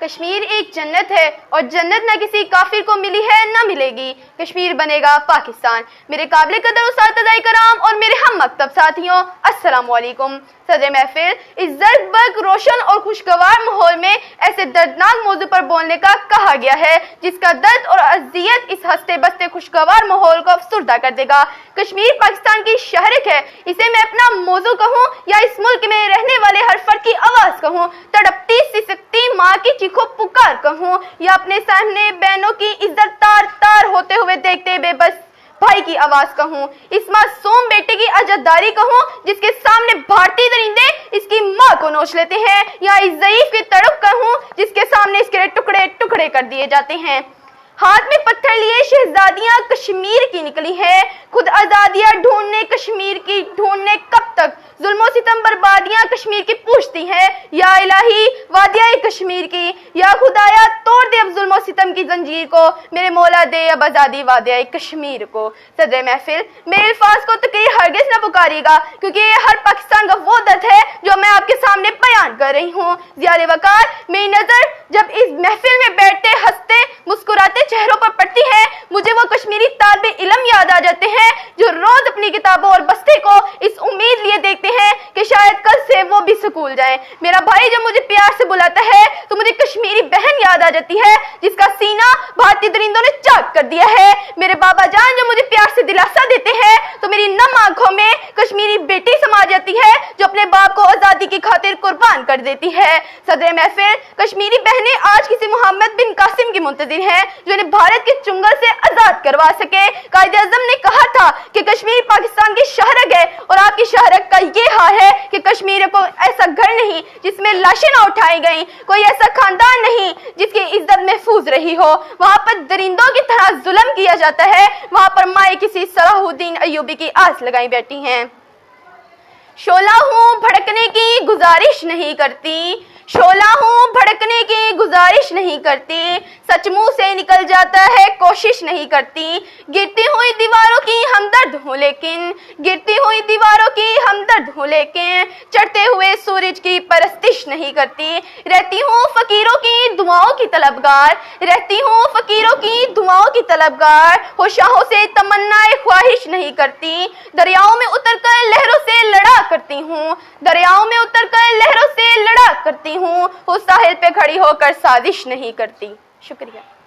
کشمیر ایک جنت ہے اور جنت نہ کسی کافر کو ملی ہے نہ ملے گی۔ کشمیر بنے گا پاکستان۔ میرے قابل قدر اساتذہ کرام اور میرے ہم مکتب ساتھیوں، السلام علیکم۔ صدر محفل، اس زرد برق روشن اور خوشگوار ماحول میں ایسے دردناک موضوع پر بولنے کا کہا گیا ہے جس کا درد اور اذیت اس ہنستے بستے خوشگوار ماحول کو افسردہ کر دے گا۔ کشمیر پاکستان کی شہرک ہے، اسے میں اپنا موضوع کہوں یا اس ملک میں رہنے والے ہر فرد کی آواز کہوں، تڑپتی سسکتی ماں کی چیخو پکار کہوں، یا اپنے سامنے بہنوں کی عزت تار تار ہوتے ہوئے دیکھتے بے بس بھائی کی آواز کہوں، اس معصوم بیٹے کی عزتداری کہوں جس کے سامنے بھارتی درندے اس کی ماں کو نوچ لیتے ہیں، یا اس ضعیف کی تڑپ کہوں جس کے سامنے اس کے ٹکڑے ٹکڑے کر دیے جاتے ہیں۔ ہاتھ میں پتھر لیے شہزادیاں کشمیر کی نکلی ہیں، خود آزادیاں ڈھونڈنے کشمیر کی ڈھونڈنے کب تک، ظلم و ستم بربادیاں کشمیر کی پوچھتی ہیں، یا الہی وادیاں کشمیر کی، یا خدایا توڑ دے اب ظلم و ستم کی زنجیر کو، میرے مولا دے اب آزادی وادیاں کشمیر کو۔ صدر محفل، میرے الفاظ کو تقریر ہرگز نہ پکاریے گا کیونکہ یہ ہر پاکستان کا وہ درد ہے جو میں آپ کے سامنے بیان کر رہی ہوں۔ ضیاء وقار، میری نظر جب اس محفل میں بیٹھتے ہنستے مسکراتے چہروں پر پڑتی ہے، مجھے وہ کشمیری طالب علم یاد آ جاتے ہیں جو روز اپنی کتابوں اور بستے کو اس امید لیے دیکھتے ہیں کہ شاید کل سے وہ بھی سکول جائیں۔ میرا بھائی جب مجھے پیار سے بلاتا ہے تو مجھے کشمیری بہن یاد آ جاتی ہے جس کا سینہ بھارتی درندوں نے چاک کر دیا ہے۔ میرے بابا جان جو مجھے پیار سے دلاسا دیتے ہیں تو میری نم آنکھوں میں کشمیری بیٹی سما جاتی ہے جو اپنے باپ کو آزادی کی خاطر قربان کر دیتی ہے۔ صدر محفل، کشمیری بہنیں آج کسی محمد بن قاسم کی منتظر ہیں جو انہیں بھارت کے چنگل سے آزاد کروا سکے۔ قائد اعظم نے کہا تھا کہ کشمیر پاکستان کی شہرک ہے اور آپ کی شہرک کا یہ حال ہے کہ کشمیر کو ایسا گھر نہیں جس میں لاشیں نہ اٹھائی گئیں، کوئی ایسا خاندان نہیں جس کی عزت محفوظ رہی ہو۔ وہاں پر درندوں کی طرح ظلم کیا جاتا ہے، وہاں پر مائیں کسی صلاح الدین ایوبی کی آس لگائی بیٹھی ہیں۔ شعلہ ہوں بھڑکنے کی گزارش نہیں کرتی، شعلہ ہوں بھڑکنے کی گزارش نہیں کرتی، سچ منہ سے نکل جاتا ہے کوشش نہیں کرتی، گرتی ہوئی دیواروں کی ہمدرد ہوں لیکن، گرتی ہوئی دیواروں کی ہمدرد ہوں لیکن، چڑھتے ہوئے سورج کی پرستش نہیں کرتی، رہتی ہوں فقیروں کی دعاؤں کی طلبگار، رہتی ہوں فقیروں کی دعاؤں کی طلبگار، ہوشاہوں سے تمنا خواہش نہیں کرتی، دریاؤں میں اتر کر لہروں سے لڑا کرتی ہوں، دریاؤں میں اتر کر لہروں سے لڑا کرتی ہوں، اس ساحل پہ کھڑی ہو کر سازش نہیں کرتی۔ شکریہ۔